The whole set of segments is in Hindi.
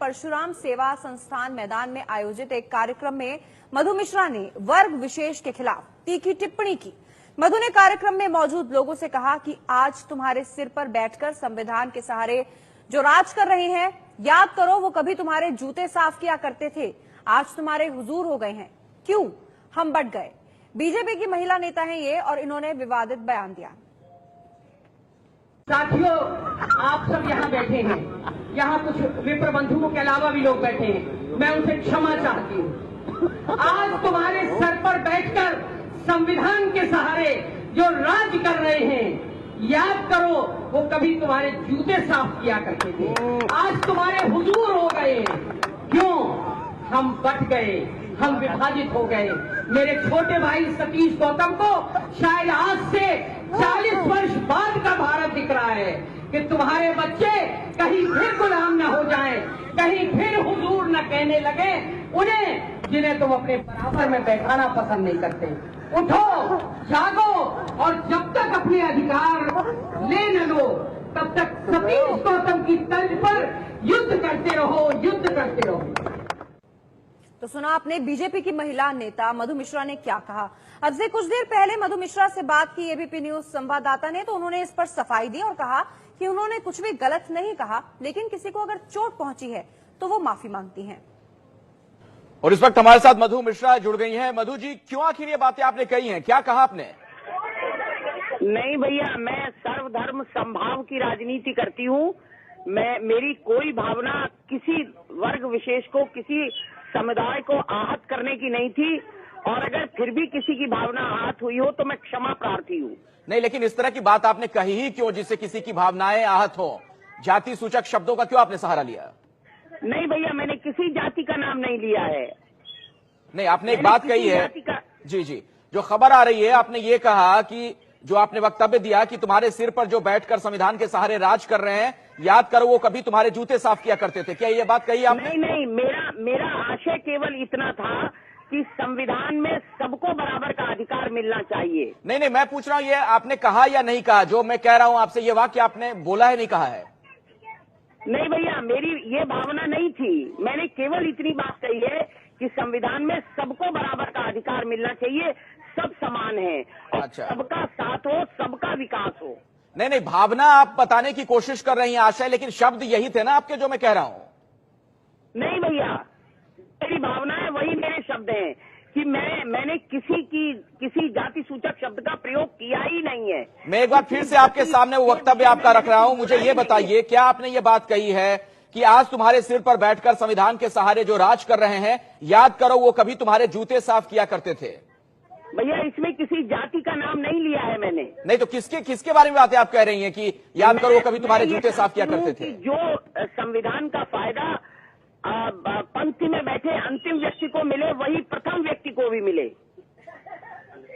परशुराम सेवा संस्थान मैदान में आयोजित एक कार्यक्रम में मधु मिश्रा ने वर्ग विशेष के खिलाफ तीखी टिप्पणी की। मधु ने कार्यक्रम में मौजूद लोगों से कहा कि आज तुम्हारे सिर पर बैठकर संविधान के सहारे जो राज कर रहे हैं, याद करो वो कभी तुम्हारे जूते साफ किया करते थे, आज तुम्हारे हुजूर हो गए हैं। क्यों? हम बट गए। बीजेपी की महिला नेता हैं ये, और इन्होंने विवादित बयान दिया। साथियों, आप सब यहाँ बैठे हैं, यहाँ कुछ विप्र बंधुओं के अलावा भी लोग बैठे हैं, मैं उनसे क्षमा चाहती हूँ। आज तुम्हारे सर पर बैठकर संविधान के सहारे जो राज कर रहे हैं, याद करो वो कभी तुम्हारे जूते साफ किया करते थे, आज तुम्हारे हुजूर हो गए। क्यों? हम बट गए, हम विभाजित हो गए। मेरे छोटे भाई सतीश गौतम को शायद आज से 40 वर्ष बाद का भारत दिख रहा है कि तुम्हारे बच्चे कहीं फिर गुलाम न हो जाएं, कहीं फिर हुजूर न कहने लगे उन्हें जिन्हें तुम अपने बराबर में बैठाना पसंद नहीं करते। उठो, जागो, और जब तक अपने अधिकार ले न लो तब तक सतीश गौतम की तर्ज पर युद्ध करते रहो, युद्ध करते रहो। तो सुना आपने बीजेपी की महिला नेता मधु मिश्रा ने क्या कहा। अब से कुछ देर पहले मधु मिश्रा से बात की एबीपी न्यूज संवाददाता ने, तो उन्होंने इस पर सफाई दी और कहा कि उन्होंने कुछ भी गलत नहीं कहा, लेकिन किसी को अगर चोट पहुंची है तो वो माफी मांगती हैं। और इस वक्त हमारे साथ मधु मिश्रा जुड़ गई हैं। मधु जी, क्यों आखिर ये बातें आपने कही हैं, क्या कहा आपने? नहीं भैया, मैं सर्वधर्म समभाव की राजनीति करती हूँ। मेरी कोई भावना किसी वर्ग विशेष को, किसी समुदाय को आहत करने की नहीं थी, और अगर फिर भी किसी की भावना आहत हुई हो तो मैं क्षमा प्रार्थी हूँ। नहीं, लेकिन इस तरह की बात आपने कही ही क्यों, जिससे किसी की भावनाएं आहत हो? जाति सूचक शब्दों का क्यों आपने सहारा लिया? नहीं भैया, मैंने किसी जाति का नाम नहीं लिया है। नहीं, आपने एक बात कही है जी जी, जो खबर आ रही है, आपने ये कहा कि जो आपने वक्तव्य दिया कि तुम्हारे सिर पर जो बैठकर संविधान के सहारे राज कर रहे हैं, याद करो वो कभी तुम्हारे जूते साफ किया करते थे। क्या ये बात कही आपने? नहीं, मेरा आशय केवल इतना था कि संविधान में सबको बराबर का अधिकार मिलना चाहिए। नहीं, मैं पूछ रहा हूं ये आपने कहा या नहीं कहा? जो मैं कह रहा हूं आपसे, ये वाक्य आपने बोला है, नहीं कहा है? नहीं भैया, मेरी ये भावना नहीं थी। मैंने केवल इतनी बात कही है कि संविधान में सबको बराबर का अधिकार मिलना चाहिए, सब समान है, और अच्छा, सबका साथ हो, सबका विकास हो। नहीं, भावना आप बताने की कोशिश कर रही हैं, आशय, लेकिन शब्द यही थे ना आपके जो मैं कह रहा हूं। नहीं भैया, मेरी भावना है, वही मेरे शब्द हैं कि मैंने किसी जाति सूचक शब्द का प्रयोग किया ही नहीं है। मैं एक बार फिर से आपके सामने वो वक्तव्य आपका रख रहा हूं। मुझे ये बताइए, क्या आपने ये बात कही है कि आज तुम्हारे सिर पर बैठकर संविधान के सहारे जो राज कर रहे हैं, याद करो वो कभी तुम्हारे जूते साफ किया करते थे? भैया, इसमें किसी जाति का नाम नहीं लिया है मैंने। नहीं तो किसके बारे में बातें आप कह रही हैं कि याद करो वो कभी तुम्हारे जूते साफ किया करते थे? जो संविधान का फायदा पंक्ति में बैठे अंतिम व्यक्ति को मिले, वही प्रथम व्यक्ति को भी मिले।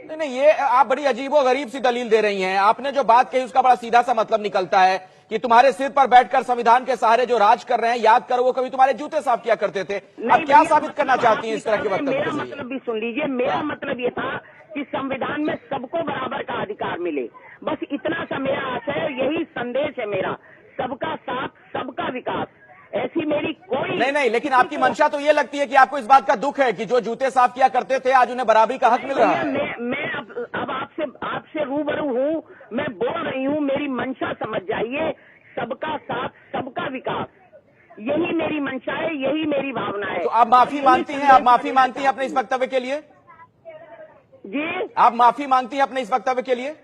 नहीं, ये आप बड़ी अजीबोगरीब सी दलील दे रही हैं। आपने जो बात कही उसका बड़ा सीधा सा मतलब निकलता है कि तुम्हारे सिर पर बैठकर संविधान के सहारे जो राज कर रहे हैं, याद करो वो कभी तुम्हारे जूते साफ किया करते थे। आप क्या साबित करना चाहती हैं इस तरह के वक्तव्य? मेरा मतलब भी सुन लीजिए। मेरा मतलब ये था कि संविधान में सबको बराबर का अधिकार मिले, बस इतना सा मेरा आशय है, यही संदेश है मेरा। सबका साथ, सबका विकास, ऐसी मेरी कोई नहीं, लेकिन आपकी मंशा तो ये लगती है कि आपको इस बात का दुख है कि जो जूते साफ किया करते थे आज उन्हें बराबरी का हक मिल रहा है। मैं अब आपसे रूबरू हूँ, मैं बोल रही हूँ, मेरी मंशा समझ जाइए। सबका साथ, सबका विकास, यही मेरी मंशा है, यही मेरी भावना है। तो आप माफी मांगती हैं? आप माफी मांगती हैं अपने इस वक्तव्य के लिए? जी, आप माफी मांगती हैं अपने इस वक्तव्य के लिए?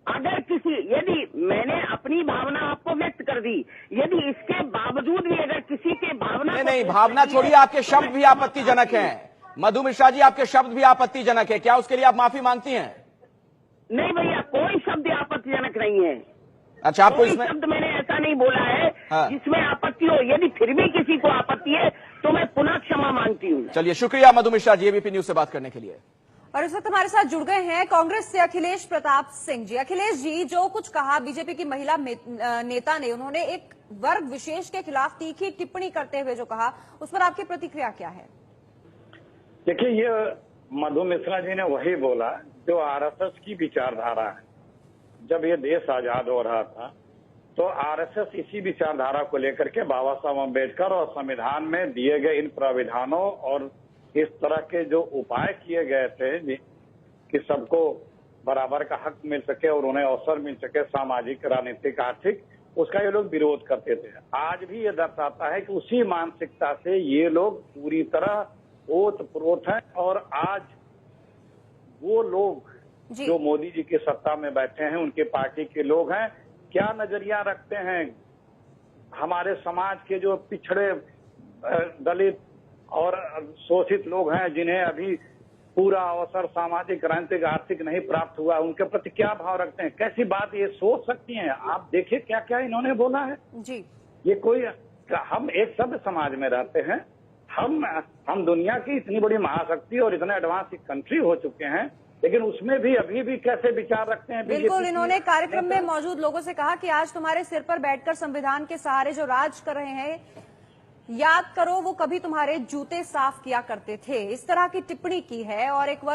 यदि मैंने अपनी भावना आपको व्यक्त कर दी, यदि इसके बावजूद भी अगर किसी के भावना नहीं, भावना छोड़िए, आपके शब्द भी आपत्तिजनक हैं। मधु मिश्रा जी, आपके शब्द भी आपत्तिजनक है, क्या उसके लिए आप माफी मांगती हैं? नहीं भैया, कोई शब्द आपत्तिजनक नहीं है। अच्छा, आपको इसमें शब्द मैंने ऐसा नहीं बोला है हाँ, जिसमें आपत्ति हो। यदि फिर भी किसी को आपत्ति है तो मैं पुनः क्षमा मांगती हूँ। चलिए, शुक्रिया मधु मिश्रा जी एबीपी न्यूज से बात करने के लिए। और इस वक्त हमारे साथ जुड़ गए हैं कांग्रेस से अखिलेश प्रताप सिंह जी। अखिलेश जी, जो कुछ कहा बीजेपी की महिला नेता ने, उन्होंने एक वर्ग विशेष के खिलाफ तीखी टिप्पणी करते हुए जो कहा, उस पर आपकी प्रतिक्रिया क्या है? देखिए, ये मधु मिश्रा जी ने वही बोला जो आरएसएस की विचारधारा है। जब ये देश आजाद हो रहा था तो आरएसएस इसी विचारधारा को लेकर के बाबा साहब अम्बेडकर और संविधान में दिए गए इन प्राविधानों और इस तरह के जो उपाय किए गए थे कि सबको बराबर का हक मिल सके और उन्हें अवसर मिल सके, सामाजिक, राजनीतिक, आर्थिक, उसका ये लोग विरोध करते थे। आज भी ये दर्शाता है कि उसी मानसिकता से ये लोग पूरी तरह ओत-प्रोत हैं। और आज वो लोग जो मोदी जी की सत्ता में बैठे हैं, उनके पार्टी के लोग हैं, क्या नजरिया रखते हैं हमारे समाज के जो पिछड़े, दलित और शोषित लोग हैं, जिन्हें अभी पूरा अवसर सामाजिक, राजनीतिक, आर्थिक नहीं प्राप्त हुआ, उनके प्रति क्या भाव रखते हैं? कैसी बात ये सोच सकती हैं? आप देखिए क्या क्या इन्होंने बोला है जी। ये कोई, हम एक सभ्य समाज में रहते हैं, हम दुनिया की इतनी बड़ी महाशक्ति और इतने एडवांस कंट्री हो चुके हैं, लेकिन उसमें भी अभी भी कैसे विचार रखते हैं? बिल्कुल, इन्होंने कार्यक्रम में मौजूद लोगों से कहा कि आज तुम्हारे सिर पर बैठकर संविधान के सहारे जो राज कर रहे हैं, याद करो वो कभी तुम्हारे जूते साफ किया करते थे। इस तरह की टिप्पणी की है। और एक वर्ग